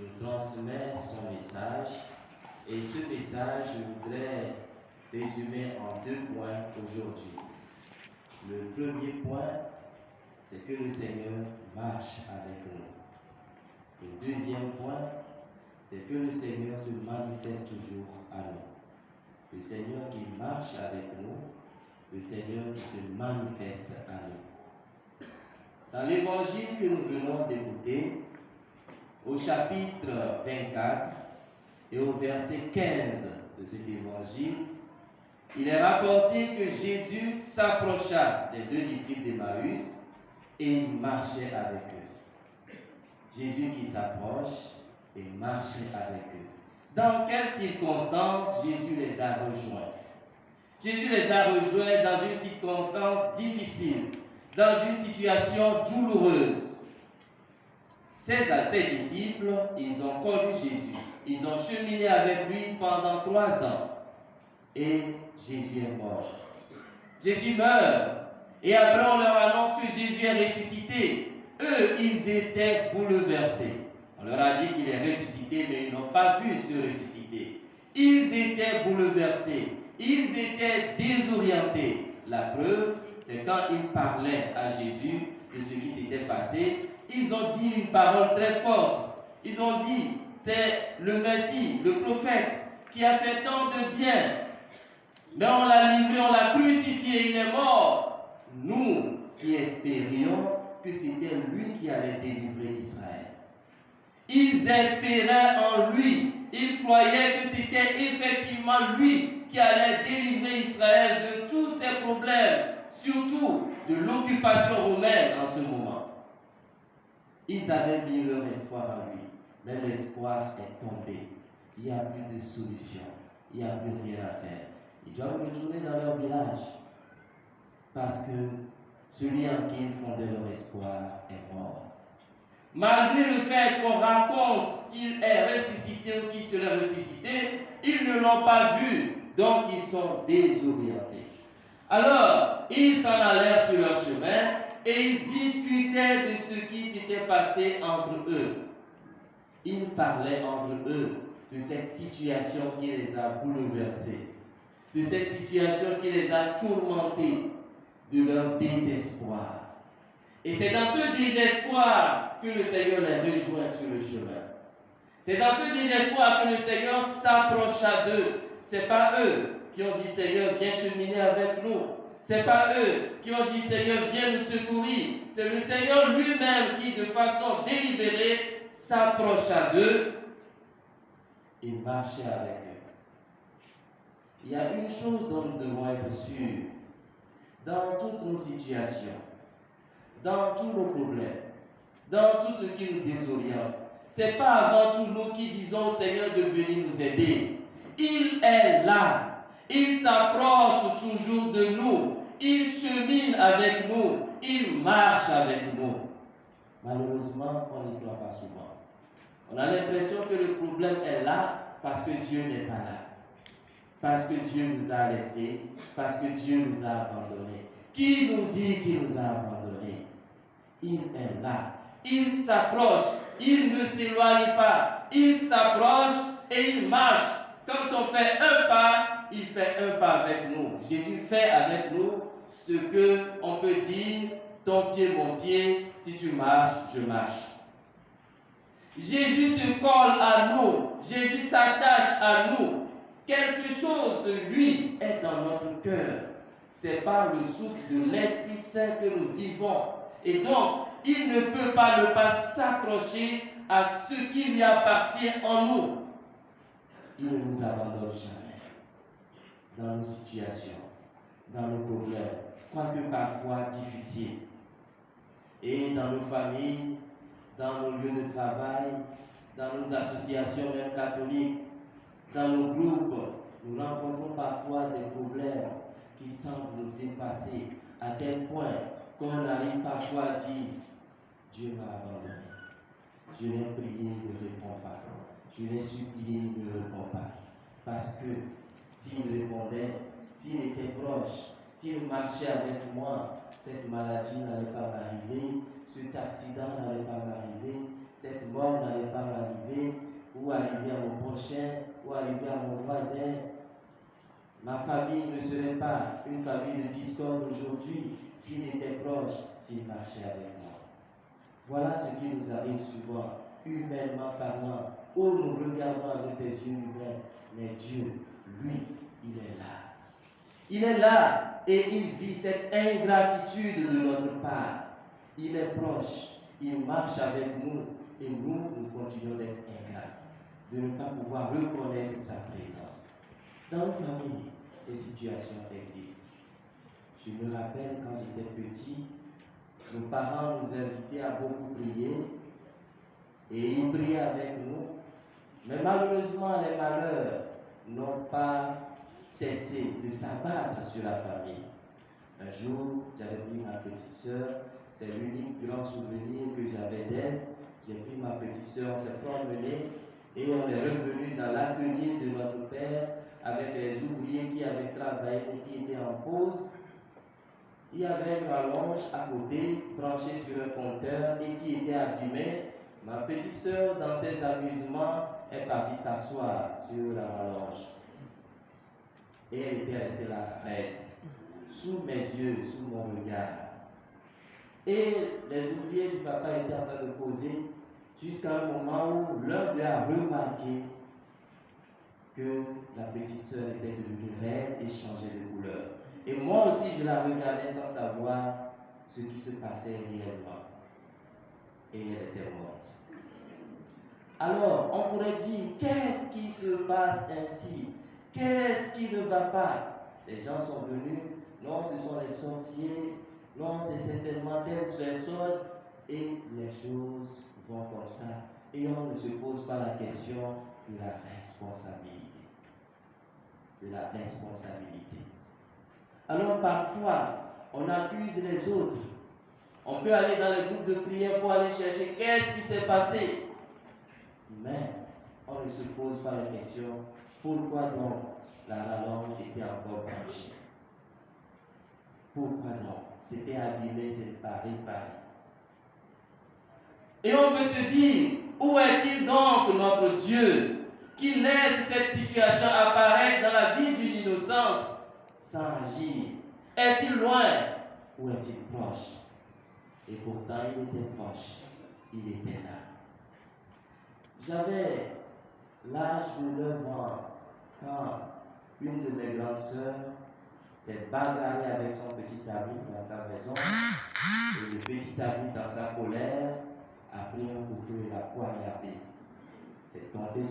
nous transmet son message. Et ce message, je voudrais résumer en 2 points aujourd'hui. Le premier point, c'est que le Seigneur marche avec nous. Le deuxième point, c'est que le Seigneur se manifeste toujours à nous. Le Seigneur qui marche avec nous, le Seigneur qui se manifeste à nous. Dans l'évangile que nous venons d'écouter, au chapitre 24 et au verset 15 de cet évangile, il est rapporté que Jésus s'approcha des 2 disciples d'Emmaüs et il marchait avec eux. Jésus qui s'approche et marchait avec eux. Dans quelles circonstances Jésus les a rejoints? Jésus les a rejoints dans une circonstance difficile, dans une situation douloureuse. Ces disciples, ils ont connu Jésus. Ils ont cheminé avec lui pendant 3 ans. Et Jésus est mort. Jésus meurt. Et après, on leur annonce que Jésus est ressuscité. Eux, ils étaient bouleversés. On leur a dit qu'il est ressuscité, mais ils n'ont pas vu se ressusciter. Ils étaient bouleversés. Ils étaient désorientés. La preuve, c'est quand ils parlaient à Jésus de ce qui s'était passé. Ils ont dit une parole très forte. Ils ont dit, c'est le Messie, le prophète, qui a fait tant de bien. Mais on l'a livré, on l'a crucifié, il est mort. Nous qui espérions que c'était lui qui allait délivrer Israël. Ils espéraient en lui. Ils croyaient que c'était effectivement lui qui allait délivrer Israël de tous ses problèmes, surtout de l'occupation romaine en ce moment. Ils avaient mis leur espoir en lui, mais l'espoir est tombé. Il n'y a plus de solution, il n'y a plus rien à faire. Ils doivent retourner dans leur village parce que celui en qui ils fondaient leur espoir est mort. Malgré le fait qu'on raconte qu'il est ressuscité ou qu'il serait ressuscité, ils ne l'ont pas vu, donc ils sont désorientés. Alors, ils s'en allèrent sur leur chemin et ils discutaient de ce qui s'était passé entre eux. Ils parlaient entre eux de cette situation qui les a bouleversés, de cette situation qui les a tourmentés, de leur désespoir. Et c'est dans ce désespoir que le Seigneur les rejoint sur le chemin. C'est dans ce désespoir que le Seigneur s'approcha d'eux. Ce n'est pas eux qui ont dit Seigneur, viens cheminer avec nous. Ce n'est pas eux qui ont dit Seigneur, viens nous secourir. C'est le Seigneur lui-même qui, de façon délibérée, s'approcha d'eux et marchait avec eux. Il y a une chose dont nous devons être sûrs. Dans toutes nos situations, dans tous nos problèmes, dans tout ce qui nous désoriente, ce n'est pas avant tout nous qui disons au Seigneur de venir nous aider. Il est là. Il s'approche toujours de nous. Il chemine avec nous. Il marche avec nous. Malheureusement, on n'y croit pas souvent. On a l'impression que le problème est là parce que Dieu n'est pas là. Parce que Dieu nous a laissés. Parce que Dieu nous a abandonnés. Qui nous dit qu'il nous a abandonnés? Il est là. Il s'approche. Il ne s'éloigne pas. Il s'approche et il marche. Quand on fait un pas, il fait un pas avec nous. Jésus fait avec nous ce que on peut dire, ton pied, mon pied, si tu marches, je marche. Jésus se colle à nous. Jésus s'attache à nous. Quelque chose de lui est dans notre cœur. C'est par le souffle de l'Esprit Saint que nous vivons. Et donc, il ne peut pas ne pas s'accrocher à ce qui lui appartient en nous. Il ne nous abandonne jamais dans nos situations, dans nos problèmes, quoique parfois difficiles. Et dans nos familles, dans nos lieux de travail, dans nos associations même catholiques, dans nos groupes, nous rencontrons parfois des problèmes qui semblent nous dépasser à tel point qu'on arrive parfois à dire Dieu m'a abandonné. Je l'ai prié, il ne répond pas. Je l'ai supplié, il ne répond pas. Parce que s'il répondait, s'il était proche, s'il marchait avec moi, cette maladie n'allait pas m'arriver, cet accident n'allait pas m'arriver, cette mort n'allait pas m'arriver, arriver à mon voisin. Ma famille ne serait pas une famille de discorde aujourd'hui s'il était proche, s'il marchait avec moi. Voilà ce qui nous arrive souvent, humainement parlant, où nous regardons avec des yeux humains, mais Dieu, lui, il est là. Il est là et il vit cette ingratitude de notre part. Il est proche, il marche avec nous et nous continuons d'être ingrats, de ne pas pouvoir reconnaître sa présence. Dans nos familles, ces situations existent. Je me rappelle quand j'étais petit, nos parents nous invitaient à beaucoup prier et ils priaient avec nous. Mais malheureusement, les malheurs n'ont pas cessé de s'abattre sur la famille. Un jour, j'avais pris ma petite sœur, c'est l'unique grand souvenir que j'avais d'elle. J'ai pris ma petite sœur, on s'est promené et on est revenu dans l'atelier de notre père avec les ouvriers qui avaient travaillé et qui étaient en pause. Il y avait une rallonge à côté, branchée sur un compteur et qui était abîmée. Ma petite sœur, dans ses amusements, est partie s'asseoir sur la rallonge. Et elle était restée là, raide, sous mes yeux, sous mon regard. Et les ouvriers du papa étaient en train de causer jusqu'à un moment où l'un d'eux a remarqué que la petite sœur était devenue raide et changeait de couleur. Et moi aussi, je la regardais sans savoir ce qui se passait réellement. Et elle était morte. Alors, on pourrait dire, qu'est-ce qui se passe ainsi? Qu'est-ce qui ne va pas? Les gens sont venus, non, ce sont les sorciers, non, c'est certainement telle personne, et les choses vont comme ça. Et on ne se pose pas la question de la responsabilité. De la responsabilité. Alors parfois, on accuse les autres. On peut aller dans les groupes de prière pour aller chercher qu'est-ce qui s'est passé. Mais on ne se pose pas la question, pourquoi donc la rallonge était encore branchée? Pourquoi donc? C'était abîmé, c'est pas réparé. Et on peut se dire, où est-il donc notre Dieu qui laisse cette situation apparaître dans la vie d'une innocente sans agir? Est-il loin ou est-il proche? Et pourtant il était proche, il était là. J'avais l'âge de 9 ans quand une de mes grandes sœurs s'est bagarrée avec son petit ami dans sa maison et le petit ami dans sa colère a pris un couteau et l'a poignardé. C'est tombé sur